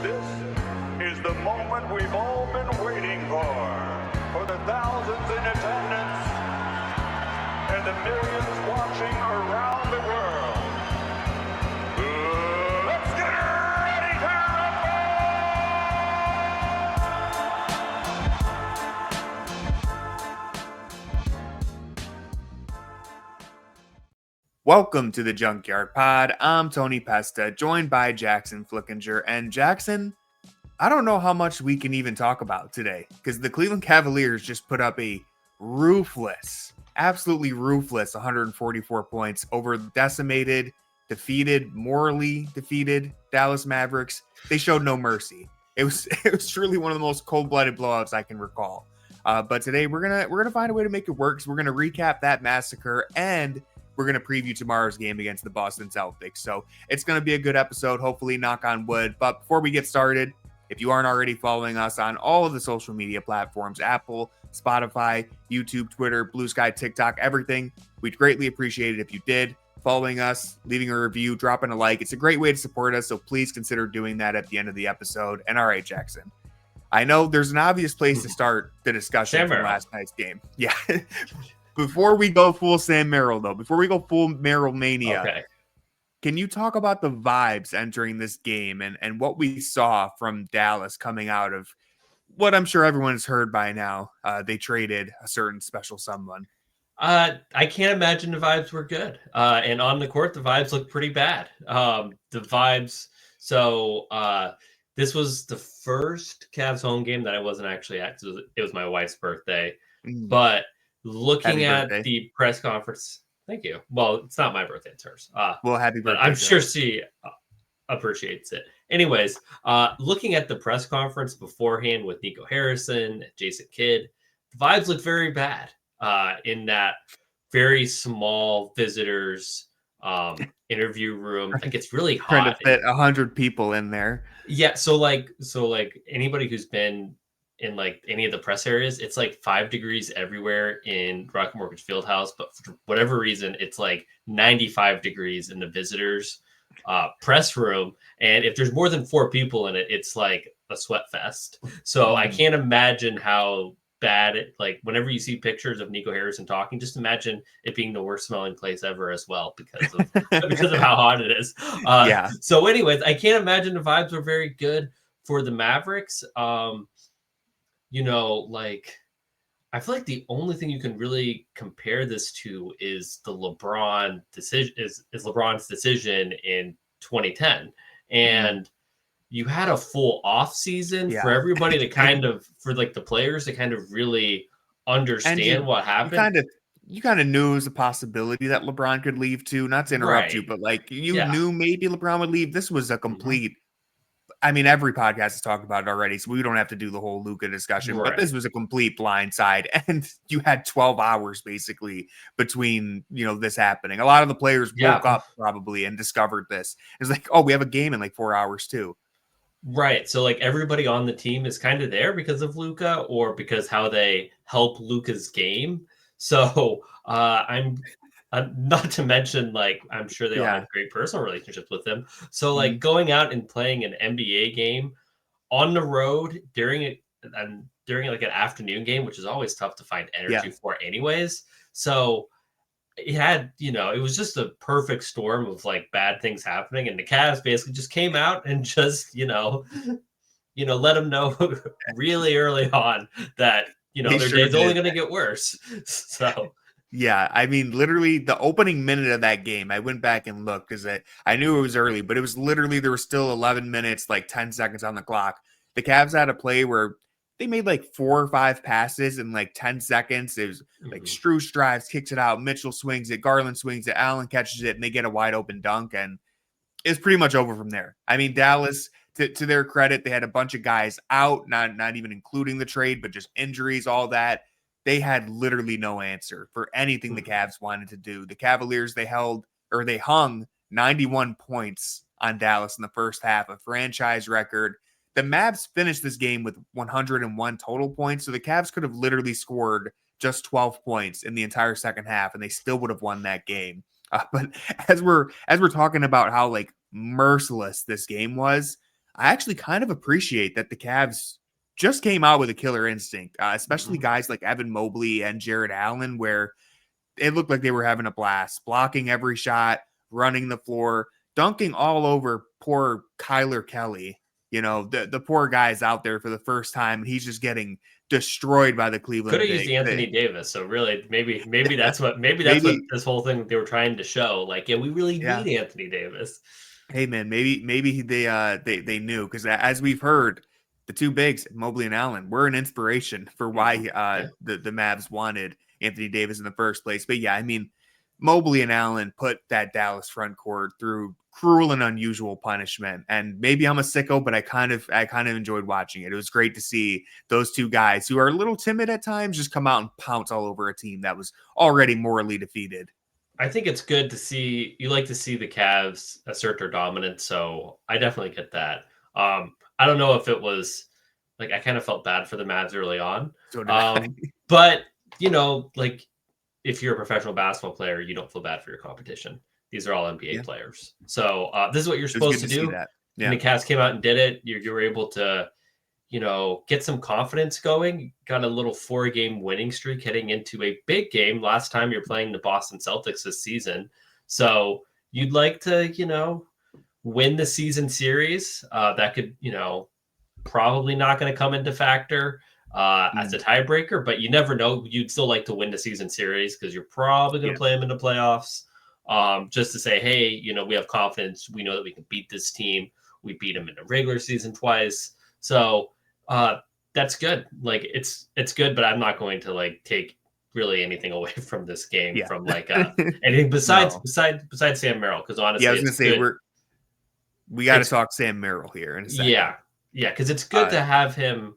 This is the moment we've all been waiting for the thousands in attendance and the millions watching around the world. Let's get ready to Welcome to the Junkyard Pod. I'm Tony Pesta, joined by Jackson Flickinger. And Jackson, I don't know how much we can even talk about today because the Cleveland Cavaliers just put up a absolutely ruthless 144 points over decimated, morally defeated Dallas Mavericks. They showed no mercy. It was truly one of the most cold-blooded blowouts I can recall. But today we're gonna find a way to make it work. So we're gonna recap that massacre and we're going to preview tomorrow's game against the Boston Celtics. So it's going to be a good episode, hopefully, knock on wood. But before we get started, if you aren't already following us on all of the social media platforms, Apple, Spotify, YouTube, Twitter, Blue Sky, TikTok, everything, we'd greatly appreciate it if you did. Following us, leaving a review, dropping a like. It's a great way to support us, so please consider doing that at the end of the episode. And all right, Jackson, I know there's an obvious place to start the discussion from last night's game. Yeah. Before we go full Sam Merrill, though, before we go full Merrill mania, Can you talk about the vibes entering this game and what we saw from Dallas coming out of what I'm sure everyone has heard by now? They traded a certain special someone. I can't imagine the vibes were good. And on the court, the vibes looked pretty bad. This was the first Cavs home game that I wasn't actually at. It was my wife's birthday. But looking at the press conference, thank you. Well, it's not my birthday, it's hers. Well, happy birthday. But I'm sure she appreciates it. Anyways, looking at the press conference beforehand with Nico Harrison, Jason Kidd, the vibes look very bad in that very small visitors interview room. Like, it's really hot. Trying to fit 100 people in there. Yeah, so anybody who's been in like any of the press areas, it's like 5 degrees everywhere in Rocket Mortgage Fieldhouse, but for whatever reason, it's like 95 degrees in the visitors press room. And if there's more than 4 people in it, it's like a sweat fest. So I can't imagine how bad it, like whenever you see pictures of Nico Harrison talking, just imagine it being the worst smelling place ever as well because of how hot it is. Yeah. So anyways, I can't imagine the vibes were very good for the Mavericks. I feel like the only thing you can really compare this to is the LeBron decision is LeBron's decision in 2010. And you had a full off season for everybody to for the players to kind of really understand what happened. You kind of knew it was a possibility that LeBron could leave too, not to interrupt you, but you knew maybe LeBron would leave. This was a complete, I mean, every podcast has talked about it already, so we don't have to do the whole Luka discussion, but this was a complete blindside. And you had 12 hours basically between, this happening. A lot of the players woke up probably and discovered this. It's like, oh, we have a game in like 4 hours too. Right. So everybody on the team is kind of there because of Luka or because how they help Luka's game. So I'm not to mention, I'm sure they all have great personal relationships with him. So going out and playing an NBA game on the road during an afternoon game, which is always tough to find energy for anyways. So it had, it was just a perfect storm of bad things happening. And the Cavs basically just came out and just, let them know really early on that, their day's only going to get worse. So. Yeah, I mean, literally the opening minute of that game, I went back and looked because I knew it was early, but it was literally, there was still 11 minutes, 10 seconds on the clock. The Cavs had a play where they made 4 or 5 passes in 10 seconds. It was Strus drives, kicks it out, Mitchell swings it, Garland swings it, Allen catches it, and they get a wide open dunk, and it's pretty much over from there. I mean, Dallas, to their credit, they had a bunch of guys out, not even including the trade, but just injuries, all that. They had literally no answer for anything the Cavs wanted to do. The Cavaliers, they hung 91 points on Dallas in the first half, a franchise record. The Mavs finished this game with 101 total points, so the Cavs could have literally scored just 12 points in the entire second half, and they still would have won that game. But as we're talking about how merciless this game was, I actually kind of appreciate that the Cavs just came out with a killer instinct, especially guys like Evan Mobley and Jarrett Allen, where it looked like they were having a blast, blocking every shot, running the floor, dunking all over poor Kyler Kelly. The poor guy's out there for the first time, and he's just getting destroyed by the Cleveland Could have used Big. Anthony Davis. So really, maybe that's what Maybe this whole thing they were trying to show. Like, yeah, we really need Anthony Davis. Hey man, maybe they knew, because as we've heard, the two bigs, Mobley and Allen, were an inspiration for why the Mavs wanted Anthony Davis in the first place. But yeah, I mean, Mobley and Allen put that Dallas front court through cruel and unusual punishment. And maybe I'm a sicko, but I kind of enjoyed watching it. It was great to see those two guys who are a little timid at times just come out and pounce all over a team that was already morally defeated. I think it's good to see. You like to see the Cavs assert their dominance, so I definitely get that. I don't know if it was like I kind of felt bad for the Mavs early on, So did I. but like if you're a professional basketball player, you don't feel bad for your competition. These are all NBA players, so this is what you're supposed to do. And the Cavs came out and did it. You were able to, get some confidence going. Got a little 4-game winning streak heading into a big game. Last time you're playing the Boston Celtics this season. So you'd like to, win the season series. That could, probably not going to come into factor as a tiebreaker, but you never know. You'd still like to win the season series because you're probably going to play them in the playoffs. Just to say, hey, we have confidence. We know that we can beat this team. We beat them in the regular season twice. So, that's good. Like it's good, but I'm not going to take really anything away from this game from anything besides Sam Merrill. Cause honestly, I was going to say, we got to talk Sam Merrill here in a second. Yeah. Cause it's good to have him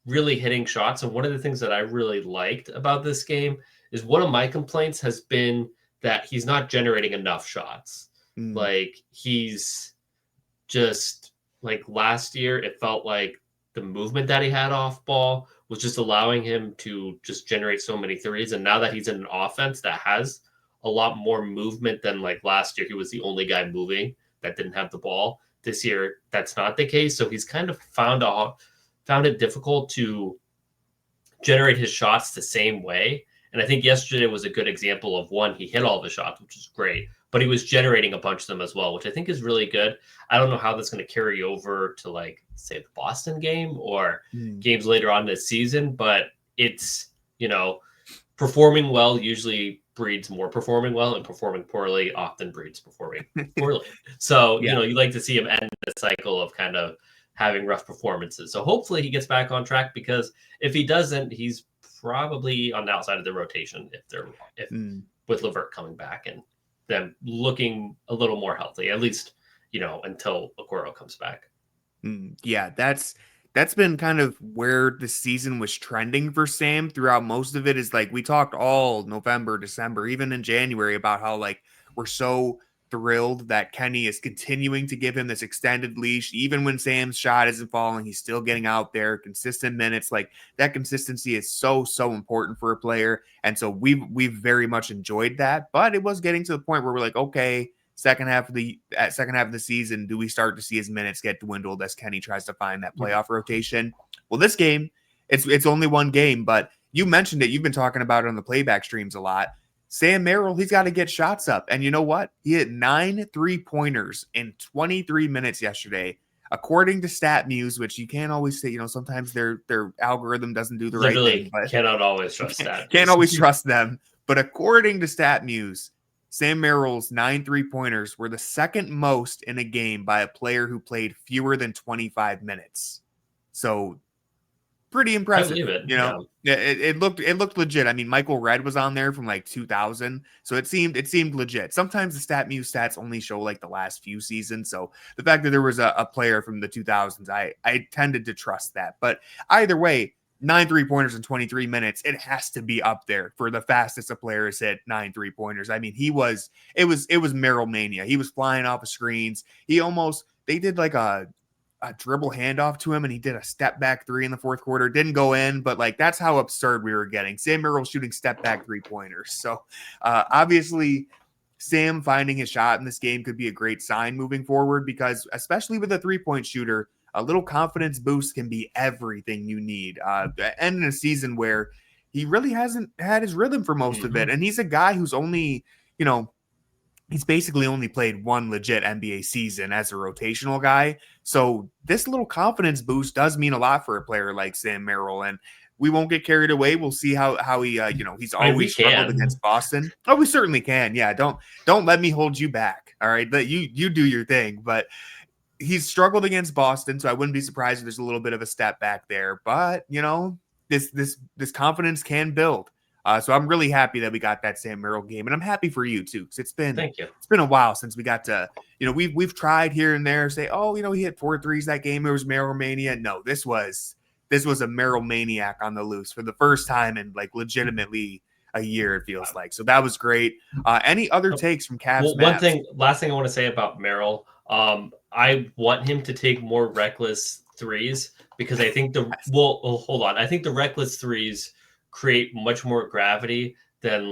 really hitting shots. And one of the things that I really liked about this game is one of my complaints has been that he's not generating enough shots. Like he's just last year, it felt like the movement that he had off ball was just allowing him to just generate so many threes. And now that he's in an offense that has a lot more movement than last year, he was the only guy moving that didn't have the ball. This year, that's not the case. So he's kind of found it difficult to generate his shots the same way. And I think yesterday was a good example of one. He hit all the shots, which is great, but he was generating a bunch of them as well, which I think is really good. I don't know how that's going to carry over to say the Boston game or games later on this season, but it's, performing well usually breeds more performing well, and performing poorly often breeds performing poorly. So, you like to see him end the cycle of kind of having rough performances. So hopefully he gets back on track, because if he doesn't, he's probably on the outside of the rotation with LeVert coming back and them looking a little more healthy, at least, until Okoro comes back. Yeah, that's been kind of where the season was trending for Sam throughout most of it. Is we talked all November, December, even in January about how we're so thrilled that Kenny is continuing to give him this extended leash. Even when Sam's shot isn't falling, he's still getting out there, consistent minutes. That consistency is so important for a player. And so we've very much enjoyed that, but it was getting to the point where we're like, okay, second half of the season, do we start to see his minutes get dwindled as Kenny tries to find that playoff rotation? Well, this game, it's only one game, but you mentioned it. You've been talking about it on the playback streams a lot. Sam Merrill, he's got to get shots up. And you know what? He hit 9 3-pointers in 23 minutes yesterday, according to StatMuse, which you can't always say, sometimes their algorithm doesn't do the right thing. But cannot always trust that. Can't always trust them. But according to StatMuse, Sam Merrill's 9 3-pointers were the second most in a game by a player who played fewer than 25 minutes. So pretty impressive. It looked legit. I mean, Michael Redd was on there from 2000, so it seemed legit. Sometimes the StatMuse stats only show the last few seasons, so the fact that there was a player from the 2000s, I tended to trust that. But either way, 9 3-pointers in 23 minutes, it has to be up there for the fastest a player has hit 9 3-pointers. I mean, it was Merrill mania. He was flying off of screens. They did a dribble handoff to him, and he did a step back 3 in the fourth quarter. Didn't go in, but that's how absurd we were getting. Sam Merrill shooting step back 3-pointers. So obviously Sam finding his shot in this game could be a great sign moving forward, because especially with a 3-point shooter, a little confidence boost can be everything you need. And in a season where he really hasn't had his rhythm for most of it. And he's a guy who's only, he's basically only played one legit NBA season as a rotational guy. So this little confidence boost does mean a lot for a player like Sam Merrill. And we won't get carried away. We'll see how he, he's always struggled against Boston. Oh, we certainly can. Yeah. Don't let me hold you back. All right. But you do your thing. But he's struggled against Boston. So I wouldn't be surprised if there's a little bit of a step back there. But, this confidence can build. So I'm really happy that we got that Sam Merrill game, and I'm happy for you too, because it's been a while since we got to, we've tried here and there say, he hit 4 threes that game. It was Merrill mania. No, this was a Merrill maniac on the loose for the first time in like legitimately a year, it feels like. So that was great. Any other takes from Cavs? Last thing I want to say about Merrill, I want him to take more reckless threes, because I think I think the reckless threes create much more gravity than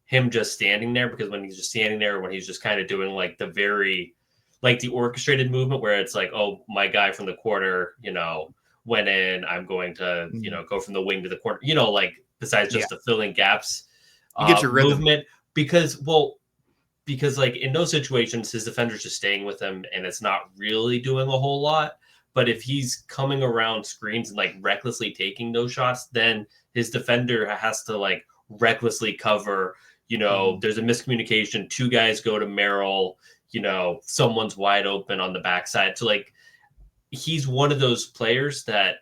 him just standing there, because when he's just standing there, when he's just kind of doing like the orchestrated movement where it's like, oh, my guy from the corner, went in, I'm going to, go from the wing to the corner, besides just the filling gaps you get your rhythm. Movement, because like in those situations, his defender's just staying with him and it's not really doing a whole lot. But if he's coming around screens and like recklessly taking those shots, then his defender has to like recklessly cover, there's a miscommunication. 2 guys go to Merrill, someone's wide open on the backside. So like, he's one of those players that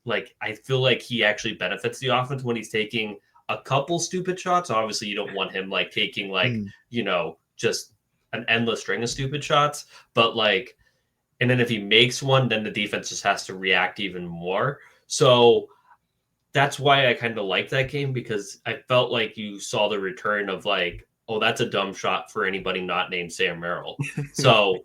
like, I feel like he actually benefits the offense when he's taking a couple stupid shots. Obviously you don't want him like taking like, just an endless string of stupid shots, but like, and then if he makes one, then the defense just has to react even more. So that's why I kind of like that game, because I felt like you saw the return of like, oh, that's a dumb shot for anybody not named Sam Merrill. So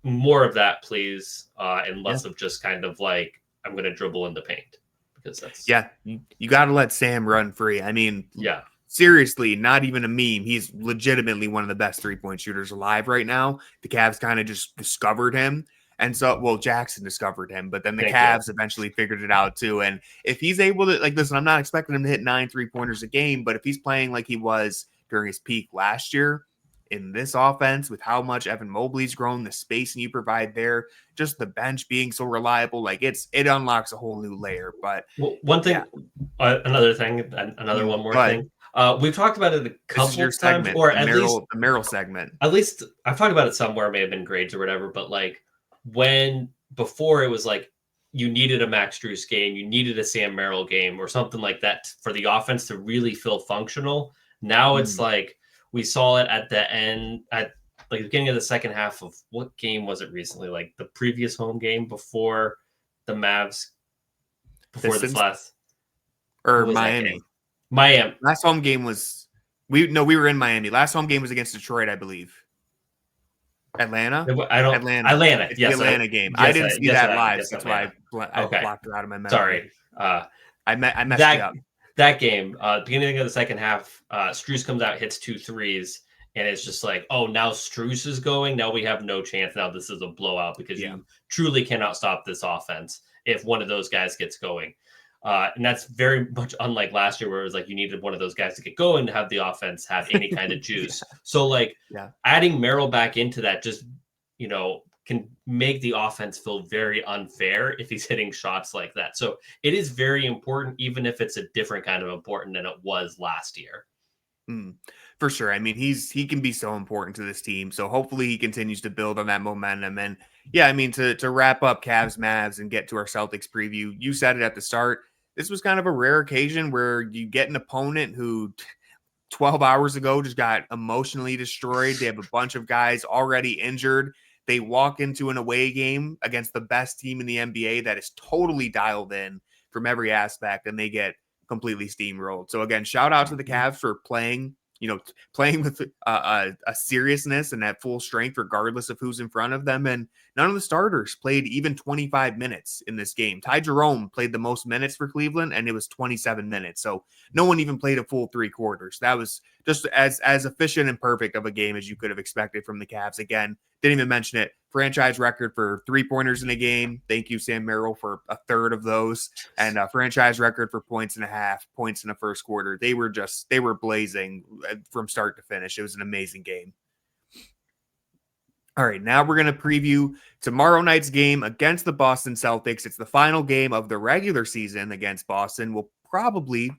more of that, please, and less of just kind of like, I'm going to dribble in the paint, because that's you got to let Sam run free. I mean, seriously, not even a meme. He's legitimately one of the best 3-point shooters alive right now. The Cavs kind of just discovered him. And so, Jackson discovered him, but then the Cavs eventually figured it out too. And if he's able to, like, listen, I'm not expecting him to hit 9 3-pointers a game, but if he's playing like he was during his peak last year in this offense, with how much Evan Mobley's grown, the spacing you provide there, just the bench being so reliable, like it unlocks a whole new layer. But one thing, another one more thing. We've talked about it a couple of times, or at least the Merrill segment. At least I've talked about it somewhere, it may have been grades or whatever, but like before it was like you needed a Max Strus game, you needed a Sam Merrill game or something like that for the offense to really feel functional. Now it's like we saw it at the end, at like the beginning of the second half of what game was it recently? Like the previous home game before the Mavs, before this last, or Miami. Last home game was we were in Miami. Last home game was against Detroit, I believe. Atlanta. Atlanta. It's yes, the Atlanta game. Yes, I didn't see that live. That's why I blocked it out of my memory. Sorry. I messed it up. That game, beginning of the second half, Strus comes out, hits 2 threes, and it's just like, oh, now Strus is going. Now we have no chance. Now this is a blowout, because you truly cannot stop this offense if one of those guys gets going. And that's very much unlike last year, where it was like you needed one of those guys to get going to have the offense have any kind of juice. So like adding Merrill back into that just, can make the offense feel very unfair if he's hitting shots like that. So it is very important, even if it's a different kind of important than it was last year. For sure. I mean, he can be so important to this team. So hopefully he continues to build on that momentum. And I mean, to wrap up Cavs Mavs and get to our Celtics preview, you said it at the start. This was kind of a rare occasion where you get an opponent who 12 hours ago just got emotionally destroyed. They have a bunch of guys already injured. They walk into an away game against the best team in the NBA that is totally dialed in from every aspect, and they get completely steamrolled. So again, shout out to the Cavs for playing with a seriousness and at full strength, regardless of who's in front of them. And none of the starters played even 25 minutes in this game. Ty Jerome played the most minutes for Cleveland, and it was 27 minutes. So no one even played a full 3 quarters. That was just as efficient and perfect of a game as you could have expected from the Cavs. Again, didn't even mention it. Franchise record for 3-pointers in a game. Thank you, Sam Merrill, for a third of those. And a franchise record for points and a half, points in the first quarter. They were blazing from start to finish. It was an amazing game. All right, now we're going to preview tomorrow night's game against the Boston Celtics. It's the final game of the regular season against Boston. We'll probably,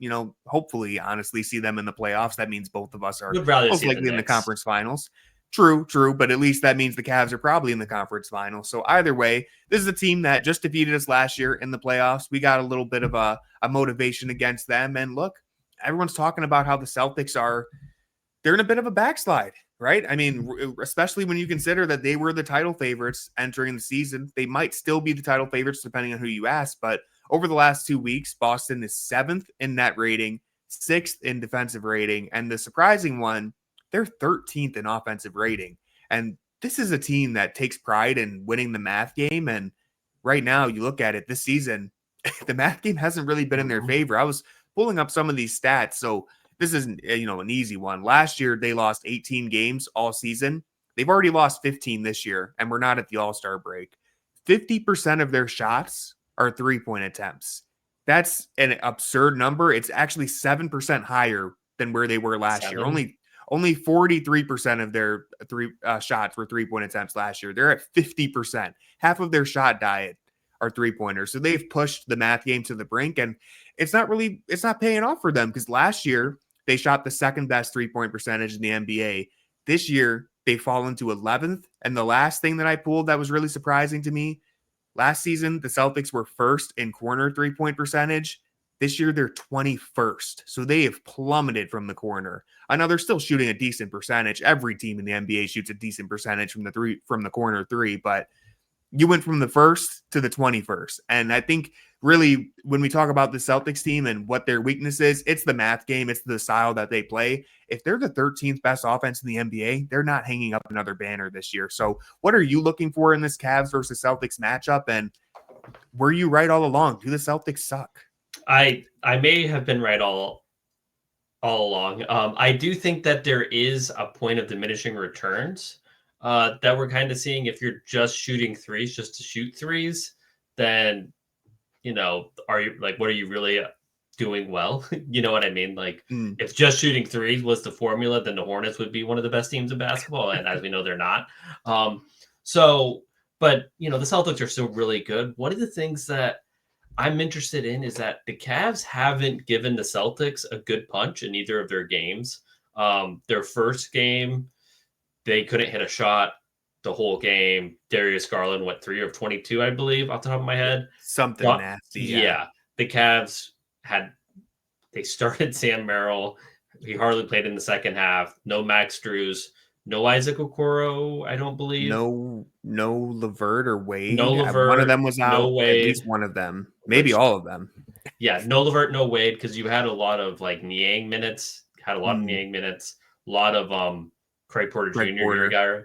hopefully, honestly, see them in the playoffs. That means both of us are most likely in the conference finals. True, but at least that means the Cavs are probably in the conference finals. So either way, this is a team that just defeated us last year in the playoffs. We got a little bit of a motivation against them. And look, everyone's talking about how the Celtics they're in a bit of a backslide, right? I mean, especially when you consider that they were the title favorites entering the season. They might still be the title favorites depending on who you ask. But over the last 2 weeks, Boston is 7th in net rating, 6th in defensive rating. And the surprising one, they're 13th in offensive rating. And this is a team that takes pride in winning the math game. And right now, you look at it this season, the math game hasn't really been in their favor. I was pulling up some of these stats. So this isn't, an easy one. Last year, they lost 18 games all season. They've already lost 15 this year, and we're not at the All-Star break. 50% of their shots are 3-point attempts. That's an absurd number. It's actually 7% higher than where they were last year. Only 43% of their shots were 3-point attempts last year. They're at 50%. Half of their shot diet are 3-pointers. So they've pushed the math game to the brink, and it's not paying off for them because last year they shot the second best 3-point percentage in the NBA. This year they fall into 11th. And the last thing that I pulled that was really surprising to me, last season the Celtics were first in corner 3-point percentage. This year, they're 21st. So they have plummeted from the corner. I know they're still shooting a decent percentage. Every team in the NBA shoots a decent percentage from the corner three, but you went from the first to the 21st. And I think really when we talk about the Celtics team and what their weakness is, it's the math game. It's the style that they play. If they're the 13th best offense in the NBA, they're not hanging up another banner this year. So what are you looking for in this Cavs versus Celtics matchup? And were you right all along? Do the Celtics suck? I may have been right all along. I do think that there is a point of diminishing returns that we're kind of seeing. If you're just shooting threes just to shoot threes, then are you what are you really doing well? You know what I mean? If just shooting threes was the formula, then the Hornets would be one of the best teams in basketball, and as we know, they're not. But the Celtics are still really good. One of the things that I'm interested in is that the Cavs haven't given the Celtics a good punch in either of their games. Their first game, they couldn't hit a shot the whole game. Darius Garland went 3 of 22, I believe, off the top of my head. Something nasty. Yeah. The Cavs they started Sam Merrill. He hardly played in the second half. No Max Strus. No Isaac Okoro, I don't believe. No Lillard or Wade. No Lillard. One of them was out. No Wade. At least one of them. Maybe all of them. Yeah, no Lillard, no Wade, because you had a lot of Niang minutes. A lot of Craig Porter Jr. Guy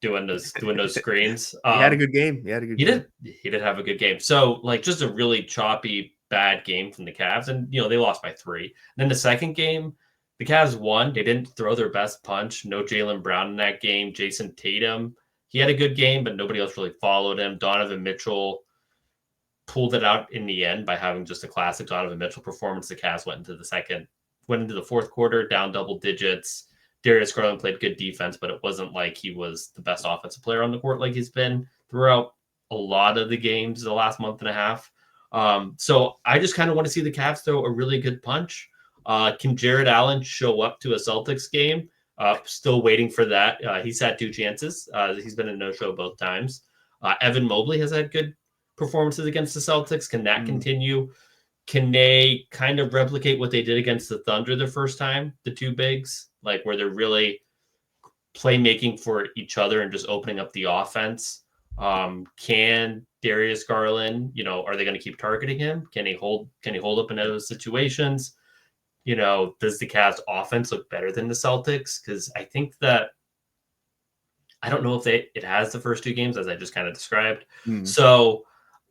doing those screens. He had a good game. He did have a good game. So just a really choppy, bad game from the Cavs, and they lost by 3. And then the second game, the Cavs won. They didn't throw their best punch. No Jaylen Brown in that game. Jason Tatum, he had a good game, but nobody else really followed him. Donovan Mitchell pulled it out in the end by having just a classic Donovan Mitchell performance. The Cavs went into the fourth quarter down double digits. Darius Garland played good defense, but it wasn't like he was the best offensive player on the court like he's been throughout a lot of the games the last month and a half. So I just kind of want to see the Cavs throw a really good punch. Can Jarrett Allen show up to a Celtics game? Still waiting for that. He's had 2 chances. He's been a no-show both times. Evan Mobley has had good performances against the Celtics. Can that continue? Can they kind of replicate what they did against the Thunder the first time, the 2 bigs, where they're really playmaking for each other and just opening up the offense? Can Darius Garland, are they going to keep targeting him? Can he hold up in those situations? Does the Cavs offense look better than the Celtics? Because I think that I don't know if it has the first 2 games, as I just kind of described. So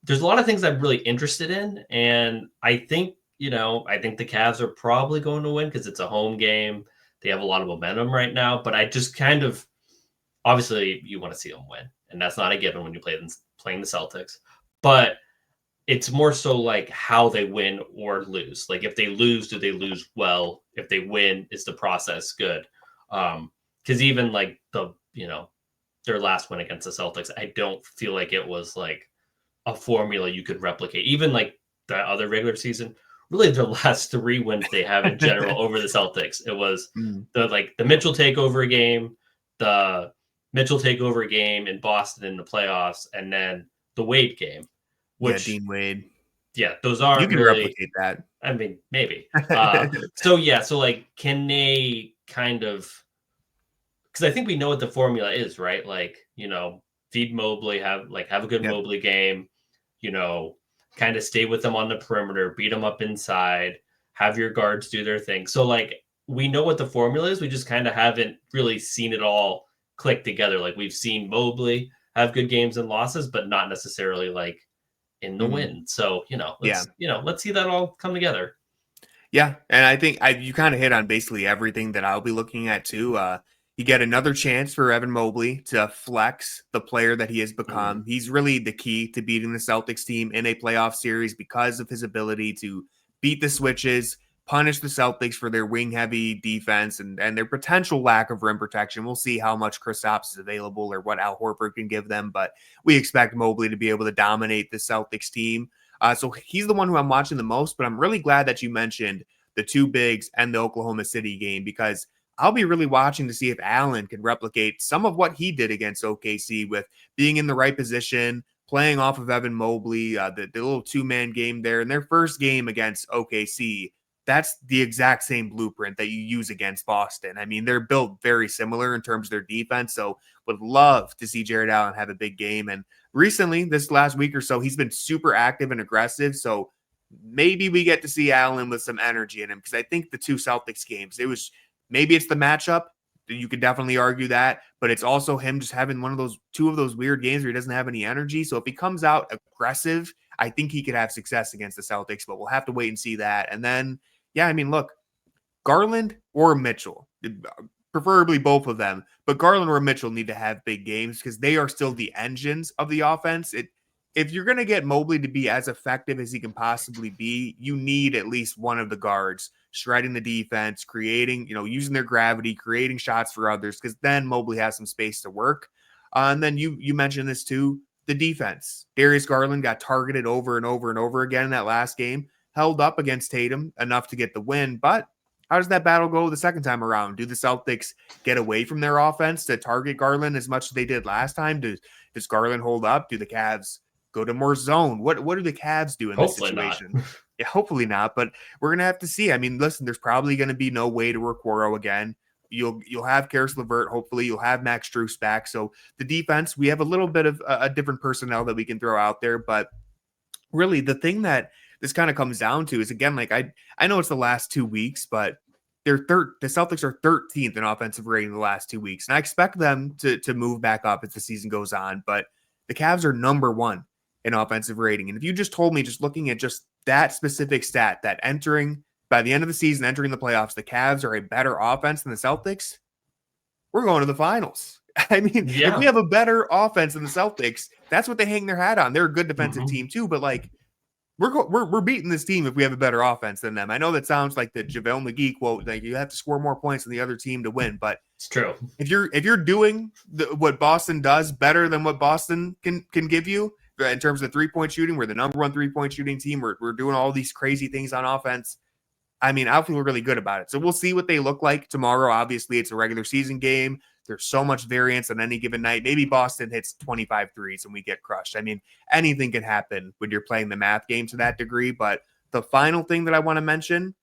there's a lot of things I'm really interested in. And I think the Cavs are probably going to win because it's a home game. They have a lot of momentum right now. But I just kind of obviously you want to see them win, and that's not a given when you playing the Celtics. But it's more so like how they win or lose. Like if they lose, do they lose well? If they win, is the process good? Because even like their last win against the Celtics, I don't feel like it was like a formula you could replicate. Even like the other regular season, really the last 3 wins they have in general over the Celtics. It was the Mitchell takeover game, the Mitchell takeover game in Boston in the playoffs, and then the Wade game. Which, Dean Wade. Yeah, those are you can really, replicate that. I mean, maybe. So like, can they kind of? Because I think we know what the formula is, right? Like, feed Mobley, have a good Mobley game, kind of stay with them on the perimeter, beat them up inside, have your guards do their thing. So like, we know what the formula is. We just kind of haven't really seen it all click together. Like we've seen Mobley have good games and losses, but not necessarily like in the win. So, let's see that all come together. Yeah. And I think you kind of hit on basically everything that I'll be looking at too. You get another chance for Evan Mobley to flex the player that he has become. He's really the key to beating the Celtics team in a playoff series because of his ability to beat the switches, punish the Celtics for their wing-heavy defense and their potential lack of rim protection. We'll see how much Kristaps is available or what Al Horford can give them, but we expect Mobley to be able to dominate the Celtics team. So he's the one who I'm watching the most, but I'm really glad that you mentioned the 2 bigs and the Oklahoma City game because I'll be really watching to see if Allen can replicate some of what he did against OKC with being in the right position, playing off of Evan Mobley, the little 2-man game there in their first game against OKC. That's the exact same blueprint that you use against Boston. I mean, they're built very similar in terms of their defense. So would love to see Jarrett Allen have a big game. And recently, this last week or so, he's been super active and aggressive. So maybe we get to see Allen with some energy in him because I think the 2 Celtics games, maybe it's the matchup. You could definitely argue that, but it's also him just having 2 of those weird games where he doesn't have any energy. So if he comes out aggressive, I think he could have success against the Celtics, but we'll have to wait and see that. And then, yeah, I mean, look, Garland or Mitchell, preferably both of them, but Garland or Mitchell need to have big games because they are still the engines of the offense. If you're going to get Mobley to be as effective as he can possibly be, you need at least one of the guards shredding the defense, creating, using their gravity, creating shots for others, because then Mobley has some space to work. And then you mentioned this too, the defense. Darius Garland got targeted over and over and over again in that last game, held up against Tatum enough to get the win. But how does that battle go the second time around? Do the Celtics get away from their offense to target Garland as much as they did last time? Does Garland hold up? Do the Cavs go to more zone? What do the Cavs do in this situation? Not. Yeah, hopefully not, but we're going to have to see. I mean, listen, there's probably going to be no way to Okoro again. You'll have Caris LeVert. Hopefully you'll have Max Strus back. So the defense, we have a little bit of a different personnel that we can throw out there, but really the thing that this kind of comes down to is, again, like I know it's the last 2 weeks, but the Celtics are 13th in offensive rating the last 2 weeks. And I expect them to move back up as the season goes on, but the Cavs are number 1 in offensive rating. And if you just told me, just looking at just that specific stat, that by the end of the season, entering the playoffs, the Cavs are a better offense than the Celtics, we're going to the finals. I mean, if we have a better offense than the Celtics, that's what they hang their hat on. They're a good defensive team too, but like we're beating this team if we have a better offense than them. I know that sounds like the JaVale McGee quote, like you have to score more points than the other team to win, but it's true. If you're doing what Boston does better than what Boston can give you in terms of 3-point shooting, we're the number 1 3-point shooting team. We're doing all these crazy things on offense. I mean, I feel really good about it. So we'll see what they look like tomorrow. Obviously, it's a regular season game. There's so much variance on any given night. Maybe Boston hits 25 threes and we get crushed. I mean, anything can happen when you're playing the math game to that degree. But the final thing that I want to mention,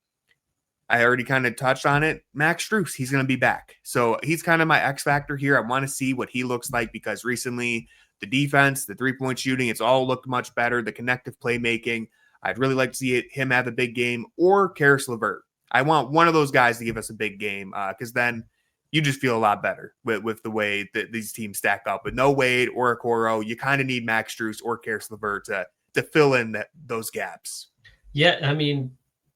I already kind of touched on it. Max Strus, he's going to be back. So he's kind of my X factor here. I want to see what he looks like because recently the defense, the 3-point shooting, it's all looked much better. The connective playmaking, I'd really like to see him have a big game, or Caris LeVert. I want one of those guys to give us a big game because then you just feel a lot better with the way that these teams stack up. With no Wade or Okoro, you kind of need Max Strus or Caris LeVert to fill in those gaps. Yeah, I mean,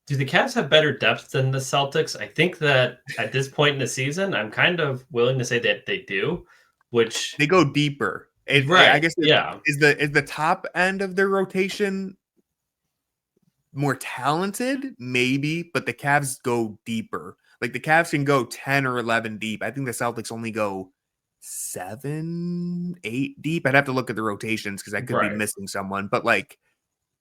do the Cavs have better depth than the Celtics? I think that at this point in the season, I'm kind of willing to say that they do. which they go deeper. right, I guess yeah. is the top end of their rotation more talented, maybe, but the Cavs go deeper. Like the Cavs can go 10 or 11 deep. I think the Celtics only go 7, 8 deep. I'd have to look at the rotations because I could be Right. missing someone. But like,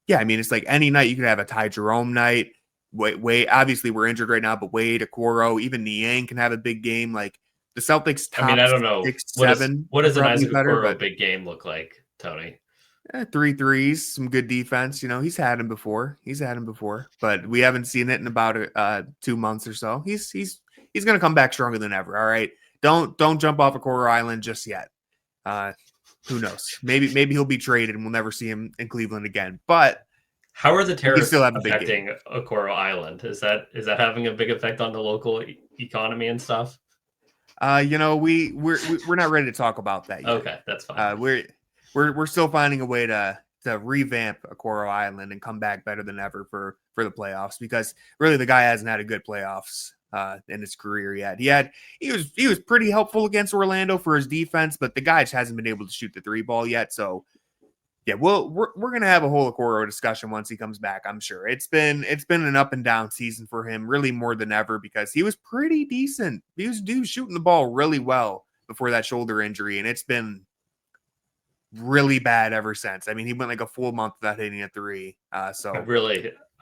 yeah, I mean, it's like any night you could have a Ty Jerome night. Wait, obviously we're injured right now, but Wade, Okoro, even Niang can have a big game. Like the Celtics I mean, top I don't know. 6, What 7 does are an probably Isaac better, Okoro but big game look like, Tony? 3 threes, some good defense. You know, he's had him before. But we haven't seen it in about 2 months or so. He's gonna come back stronger than ever. All right, don't jump off a Okoro Island just yet. Who knows? Maybe he'll be traded and we'll never see him in Cleveland again. But How are the he can tariffs still have a big game. affecting Okoro Island? Is that having a big effect on the local economy and stuff? You know, we're not ready to talk about that yet. Okay, that's fine. We're still finding a way to revamp Okoro Island and come back better than ever for the playoffs, because really the guy hasn't had a good playoffs in his career yet. He was pretty helpful against Orlando for his defense, but the guy just hasn't been able to shoot the 3 ball yet. So yeah, we're gonna have a whole Okoro discussion once he comes back. I'm sure it's been an up and down season for him, really more than ever, because he was pretty decent. He was shooting the ball really well before that shoulder injury, and it's been really bad ever since. I mean, he went like a full month without hitting a 3.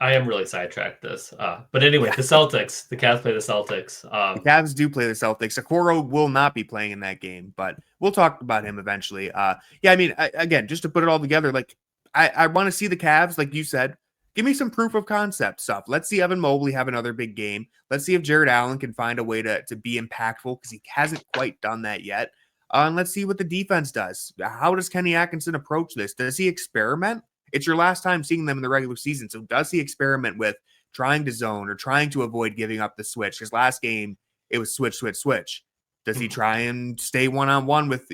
I am really sidetracked this. But anyway, Yeah. the Celtics, the Cavs play the Celtics. The Cavs do play the Celtics. Okoro will not be playing in that game, but we'll talk about him eventually. Yeah, I mean, again, just to put it all together, like I want to see the Cavs, like you said, give me some proof of concept stuff. Let's see Evan Mobley have another big game. Let's see if Jarrett Allen can find a way to be impactful, because he hasn't quite done that yet. And let's see what the defense does. How does Kenny Atkinson approach this? Does he experiment? It's your last time seeing them in the regular season. So does he experiment with trying to zone or trying to avoid giving up the switch? Because last game, it was switch, switch, switch. Does he try and stay one-on-one with,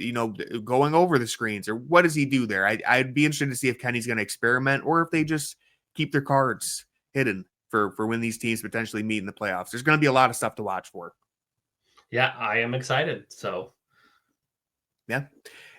going over the screens? Or what does he do there? I'd be interested to see if Kenny's going to experiment, or if they just keep their cards hidden for when these teams potentially meet in the playoffs. There's going to be a lot of stuff to watch for. Yeah, I am excited. So yeah.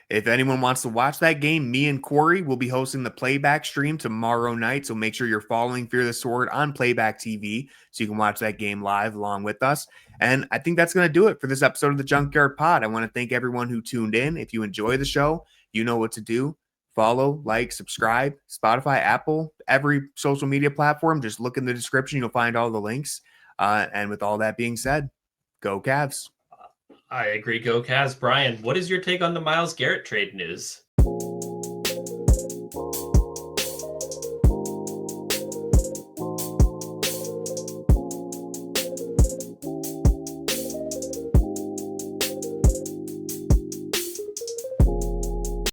If anyone wants to watch that game, me and Corey will be hosting the Playback stream tomorrow night. So make sure you're following Fear the Sword on Playback TV so you can watch that game live along with us. And I think that's going to do it for this episode of the Junkyard Pod. I want to thank everyone who tuned in. If you enjoy the show, you know what to do. Follow, like, subscribe, Spotify, Apple, every social media platform. Just look in the description. You'll find all the links. And with all that being said, go Cavs. I agree. Go Cavs. Brian, what is your take on the Myles Garrett trade news?